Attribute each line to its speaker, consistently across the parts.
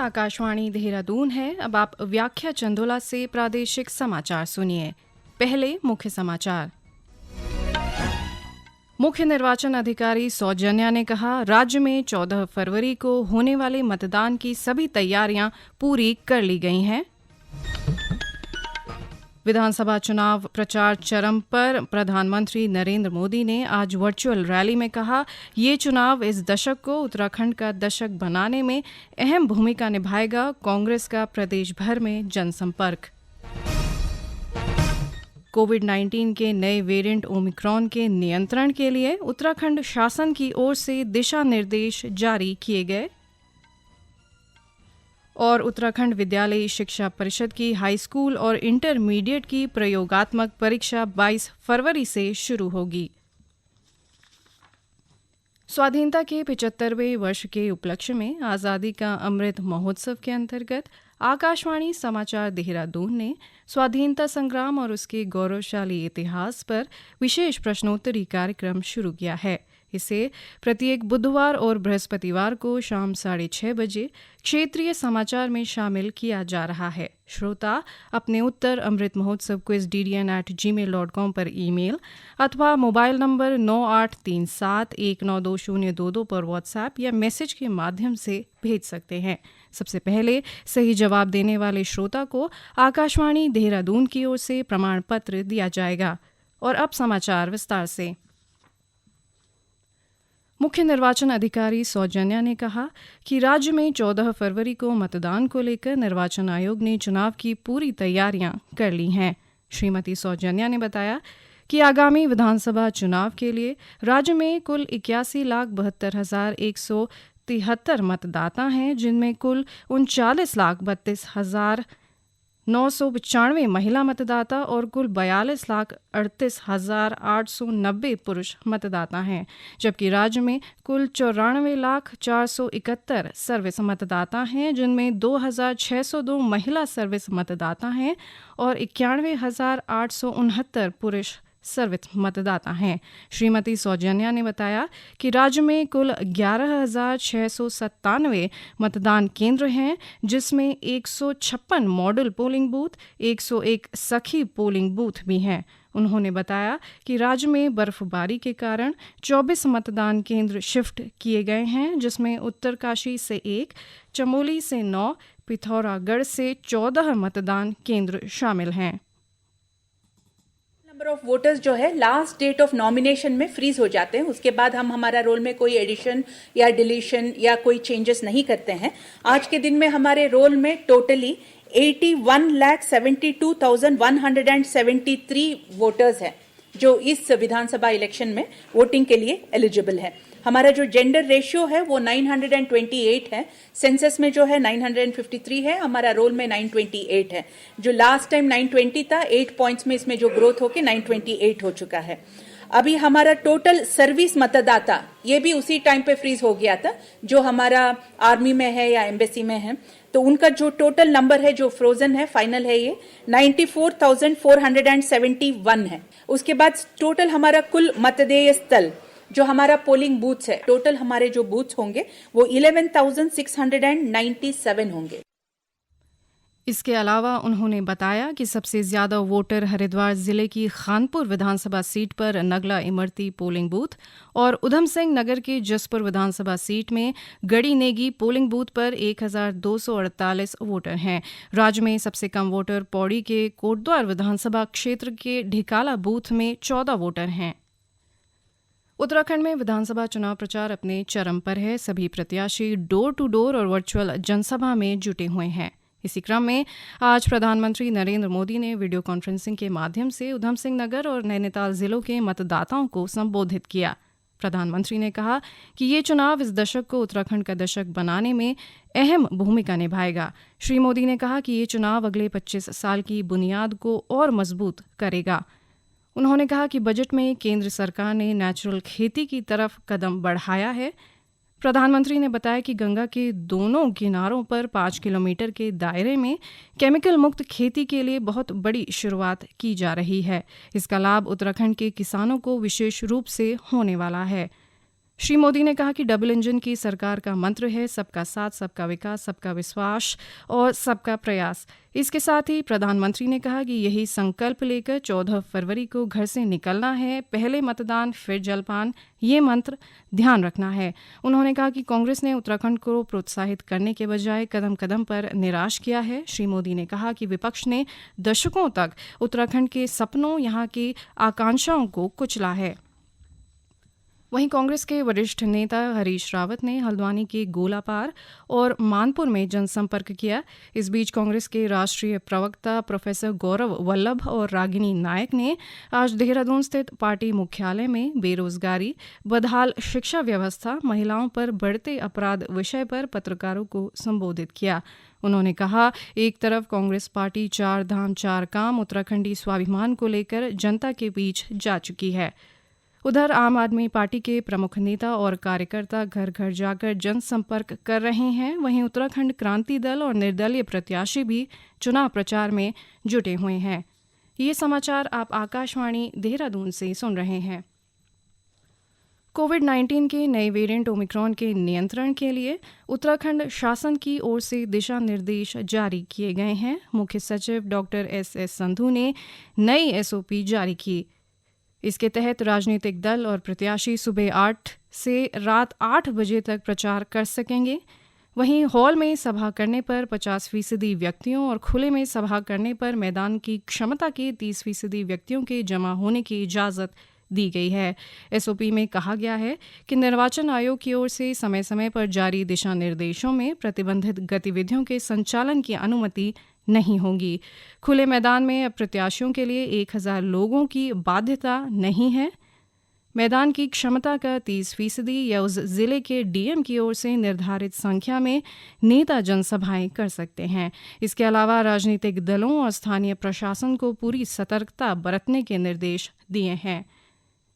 Speaker 1: आकाशवाणी देहरादून है। अब आप व्याख्या चंदोला से प्रादेशिक समाचार सुनिए। पहले मुख्य समाचार। मुख्य निर्वाचन अधिकारी सौजन्या ने कहा, राज्य में 14 फरवरी को होने वाले मतदान की सभी तैयारियां पूरी कर ली गई हैं। विधानसभा चुनाव प्रचार चरम पर। प्रधानमंत्री नरेंद्र मोदी ने आज वर्चुअल रैली में कहा, ये चुनाव इस दशक को उत्तराखंड का दशक बनाने में अहम भूमिका निभाएगा। कांग्रेस का प्रदेश भर में जनसंपर्क। कोविड-19 के नए वेरिएंट ओमिक्रॉन के नियंत्रण के लिए उत्तराखंड शासन की ओर से दिशा निर्देश जारी किए गए। और उत्तराखंड विद्यालयी शिक्षा परिषद की हाई स्कूल और इंटरमीडिएट की प्रयोगात्मक परीक्षा 22 फरवरी से शुरू होगी। स्वाधीनता के 75वें वर्ष के उपलक्ष्य में आज़ादी का अमृत महोत्सव के अंतर्गत आकाशवाणी समाचार देहरादून ने स्वाधीनता संग्राम और उसके गौरवशाली इतिहास पर विशेष प्रश्नोत्तरी कार्यक्रम शुरू किया है। इसे प्रत्येक बुधवार और बृहस्पतिवार को शाम 6:30 बजे क्षेत्रीय समाचार में शामिल किया जा रहा है। श्रोता अपने उत्तर अमृत महोत्सव क्विज ddn@gmail.com पर ईमेल अथवा मोबाइल नंबर 9837192022 पर व्हाट्सएप या मैसेज के माध्यम से भेज सकते हैं। सबसे पहले सही जवाब देने वाले श्रोता को आकाशवाणी देहरादून की ओर से प्रमाण पत्र दिया जाएगा। और अब समाचार विस्तार से। मुख्य निर्वाचन अधिकारी सौजन्या ने कहा कि राज्य में 14 फरवरी को मतदान को लेकर निर्वाचन आयोग ने चुनाव की पूरी तैयारियां कर ली हैं। श्रीमती सौजन्या ने बताया कि आगामी विधानसभा चुनाव के लिए राज्य में कुल 81,72,173 मतदाता हैं, जिनमें कुल 39,32,995 महिला मतदाता और कुल 42,38,890 पुरुष मतदाता हैं, जबकि राज्य में कुल 94,471 सर्विस मतदाता हैं, जिनमें 2,602 महिला सर्विस मतदाता हैं और 91,869 पुरुष सर्विस मतदाता हैं। श्रीमती सौजन्या ने बताया कि राज्य में कुल 11,697 मतदान केंद्र हैं, जिसमें 156 मॉडल पोलिंग बूथ, 101 सखी पोलिंग बूथ भी हैं। उन्होंने बताया कि राज्य में बर्फबारी के कारण 24 मतदान केंद्र शिफ्ट किए गए हैं, जिसमें उत्तरकाशी से 1, चमोली से 9, पिथौरागढ़ से 14 मतदान केंद्र शामिल हैं।
Speaker 2: नंबर ऑफ वोटर्स जो है लास्ट डेट ऑफ नॉमिनेशन में फ्रीज हो जाते हैं। उसके बाद हम हमारा रोल में कोई एडिशन या डिलीशन या कोई चेंजेस नहीं करते हैं। आज के दिन में हमारे रोल में टोटली 81,72,173 वोटर्स हैं जो इस विधानसभा इलेक्शन में वोटिंग के लिए एलिजिबल है। हमारा जो जेंडर रेशियो है वो 928 है। सेंसस में जो है 953 है, हमारा रोल में 928 है। जो लास्ट टाइम 920 था, 8 पॉइंट्स में इसमें जो ग्रोथ होके 928 हो चुका है। अभी हमारा टोटल सर्विस मतदाता ये भी उसी टाइम पे फ्रीज हो गया था, जो हमारा आर्मी में है या एम्बेसी में है, तो उनका जो टोटल नंबर है जो फ्रोजन है, फाइनल है, ये 94,471 है। उसके बाद टोटल हमारा कुल मतदेय स्थल जो हमारा पोलिंग बूथ्स है, टोटल हमारे जो बूथ्स होंगे वो 11,697 होंगे।
Speaker 1: इसके अलावा उन्होंने बताया कि सबसे ज्यादा वोटर हरिद्वार जिले की खानपुर विधानसभा सीट पर नगला इमरती पोलिंग बूथ और उधम सिंह नगर के जसपुर विधानसभा सीट में गड़ी नेगी पोलिंग बूथ पर 1,248 वोटर हैं। राज्य में सबसे कम वोटर पौड़ी के कोटद्वार विधानसभा क्षेत्र के ढिकाला बूथ में 14 वोटर हैं। उत्तराखंड में विधानसभा चुनाव प्रचार अपने चरम पर है। सभी प्रत्याशी डोर टू डोर और वर्चुअल जनसभा में जुटे हुए हैं। इसी क्रम में आज प्रधानमंत्री नरेंद्र मोदी ने वीडियो कॉन्फ्रेंसिंग के माध्यम से उधम सिंह नगर और नैनीताल जिलों के मतदाताओं को संबोधित किया। प्रधानमंत्री ने कहा कि ये चुनाव इस दशक को उत्तराखंड का दशक बनाने में अहम भूमिका निभाएगा। श्री मोदी ने कहा कि ये चुनाव अगले 25 साल की बुनियाद को और मजबूत करेगा। उन्होंने कहा कि बजट में केंद्र सरकार ने नेचुरल खेती की तरफ कदम बढ़ाया है। प्रधानमंत्री ने बताया कि गंगा के दोनों किनारों पर 5 किलोमीटर के दायरे में केमिकल मुक्त खेती के लिए बहुत बड़ी शुरुआत की जा रही है। इसका लाभ उत्तराखंड के किसानों को विशेष रूप से होने वाला है। श्री मोदी ने कहा कि डबल इंजन की सरकार का मंत्र है सबका साथ, सबका विकास, सबका विश्वास और सबका प्रयास। इसके साथ ही प्रधानमंत्री ने कहा कि यही संकल्प लेकर 14 फरवरी को घर से निकलना है, पहले मतदान फिर जलपान, ये मंत्र ध्यान रखना है। उन्होंने कहा कि कांग्रेस ने उत्तराखंड को प्रोत्साहित करने के बजाय कदम कदम पर निराश किया है। श्री मोदी ने कहा कि विपक्ष ने दशकों तक उत्तराखंड के सपनों, यहाँ की आकांक्षाओं को कुचला है। वहीं कांग्रेस के वरिष्ठ नेता हरीश रावत ने हल्द्वानी के गोलापार और मानपुर में जनसंपर्क किया। इस बीच कांग्रेस के राष्ट्रीय प्रवक्ता प्रोफेसर गौरव वल्लभ और रागिनी नायक ने आज देहरादून स्थित पार्टी मुख्यालय में बेरोजगारी, बदहाल शिक्षा व्यवस्था, महिलाओं पर बढ़ते अपराध विषय पर पत्रकारों को संबोधित किया। उन्होंने कहा, एक तरफ कांग्रेस पार्टी 4 धाम 4 काम उत्तराखंडी स्वाभिमान को लेकर जनता के बीच जा चुकी है, उधर आम आदमी पार्टी के प्रमुख नेता और कार्यकर्ता घर घर जाकर जनसंपर्क कर रहे हैं। वहीं उत्तराखंड क्रांति दल और निर्दलीय प्रत्याशी भी चुनाव प्रचार में जुटे हुए हैं। ये समाचार आप आकाशवाणी देहरादून से सुन रहे हैं। कोविड-19 के नए वेरिएंट ओमिक्रॉन के नियंत्रण के लिए उत्तराखंड शासन की ओर से दिशा निर्देश जारी किए गए हैं। मुख्य सचिव डॉक्टर एस संधू ने नई एसओपी जारी की। इसके तहत राजनीतिक दल और प्रत्याशी सुबह 8 से रात 8 बजे तक प्रचार कर सकेंगे। वहीं हॉल में सभा करने पर 50% व्यक्तियों और खुले में सभा करने पर मैदान की क्षमता के 30% व्यक्तियों के जमा होने की इजाज़त दी गई है। एसओपी में कहा गया है कि निर्वाचन आयोग की ओर से समय समय पर जारी दिशा निर्देशों में प्रतिबंधित गतिविधियों के संचालन की अनुमति नहीं होगी। खुले मैदान में अब प्रत्याशियों के लिए 1000 लोगों की बाध्यता नहीं है। मैदान की क्षमता का 30% या उस जिले के डीएम की ओर से निर्धारित संख्या में नेता जनसभाएं कर सकते हैं। इसके अलावा राजनीतिक दलों और स्थानीय प्रशासन को पूरी सतर्कता बरतने के निर्देश दिए हैं।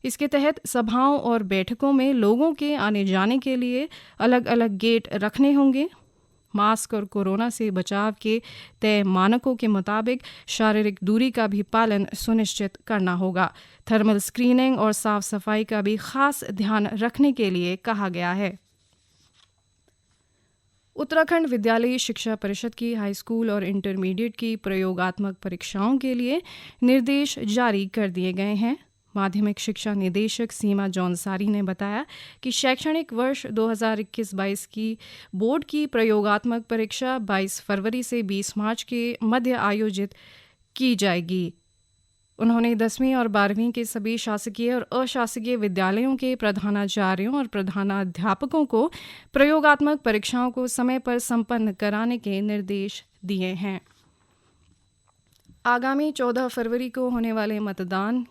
Speaker 1: इसके तहत सभाओं और बैठकों में लोगों के आने जाने के लिए अलग अलग गेट रखने होंगे। मास्क और कोरोना से बचाव के तय मानकों के मुताबिक शारीरिक दूरी का भी पालन सुनिश्चित करना होगा। थर्मल स्क्रीनिंग और साफ सफाई का भी खास ध्यान रखने के लिए कहा गया है। उत्तराखंड विद्यालयी शिक्षा परिषद की हाई स्कूल और इंटरमीडिएट की प्रयोगात्मक परीक्षाओं के लिए निर्देश जारी कर दिए गए हैं। माध्यमिक शिक्षा निदेशक सीमा जौनसारी ने बताया कि शैक्षणिक वर्ष 2021-22 की बोर्ड की प्रयोगात्मक परीक्षा 22 फरवरी से 20 मार्च के मध्य आयोजित की जाएगी। उन्होंने 10वीं और 12वीं के सभी शासकीय और अशासकीय विद्यालयों के प्रधानाचार्यों और प्रधानाध्यापकों को प्रयोगात्मक परीक्षाओं को समय पर संपन्न कराने के निर्देश दिए हैं। आगामी 14 फरवरी को होने वाले मतदान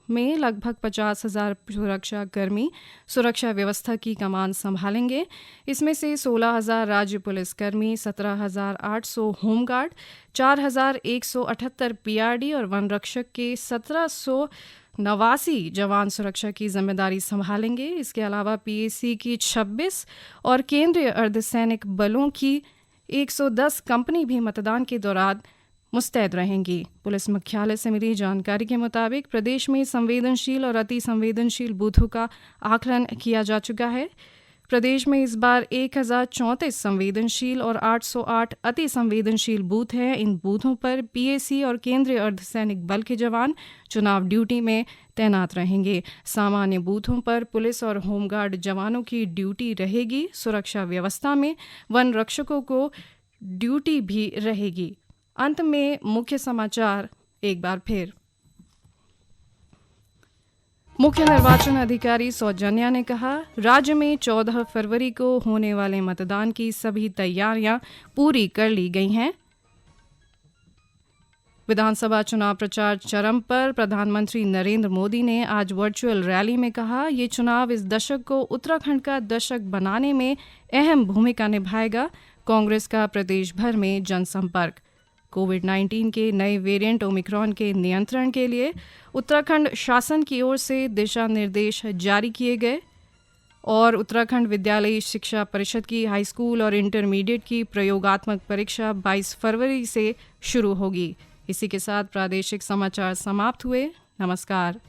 Speaker 1: में लगभग 50,000 सुरक्षाकर्मी सुरक्षा व्यवस्था की कमान संभालेंगे। इसमें से 16,000 राज्य पुलिसकर्मी, 17,800 होमगार्ड, 4,178 पीआरडी और वन रक्षक के 1,789 जवान सुरक्षा की जिम्मेदारी संभालेंगे। इसके अलावा पीएसी की 26 और केंद्रीय अर्धसैनिक बलों की 110 कंपनी भी मतदान के दौरान मुस्तैद रहेंगी। पुलिस मुख्यालय से मिली जानकारी के मुताबिक प्रदेश में संवेदनशील और अति संवेदनशील बूथों का आकलन किया जा चुका है। प्रदेश में इस बार 1034 संवेदनशील और 808 अति संवेदनशील बूथ हैं। इन बूथों पर पीएसी और केंद्रीय अर्धसैनिक बल के जवान चुनाव ड्यूटी में तैनात रहेंगे। सामान्य बूथों पर पुलिस और होमगार्ड जवानों की ड्यूटी रहेगी। सुरक्षा व्यवस्था में वन रक्षकों को ड्यूटी भी रहेगी। अंत में मुख्य समाचार एक बार फिर। मुख्य निर्वाचन अधिकारी सौजन्या ने कहा, राज्य में 14 फरवरी को होने वाले मतदान की सभी तैयारियां पूरी कर ली गई हैं। विधानसभा चुनाव प्रचार चरम पर। प्रधानमंत्री नरेंद्र मोदी ने आज वर्चुअल रैली में कहा, ये चुनाव इस दशक को उत्तराखंड का दशक बनाने में अहम भूमिका निभाएगा। कांग्रेस का प्रदेश भर में जनसंपर्क। कोविड-19 के नए वेरिएंट ओमिक्रॉन के नियंत्रण के लिए उत्तराखंड शासन की ओर से दिशा निर्देश जारी किए गए। और उत्तराखंड विद्यालयी शिक्षा परिषद की हाई स्कूल और इंटरमीडिएट की प्रयोगात्मक परीक्षा 22 फरवरी से शुरू होगी। इसी के साथ प्रादेशिक समाचार समाप्त हुए। नमस्कार।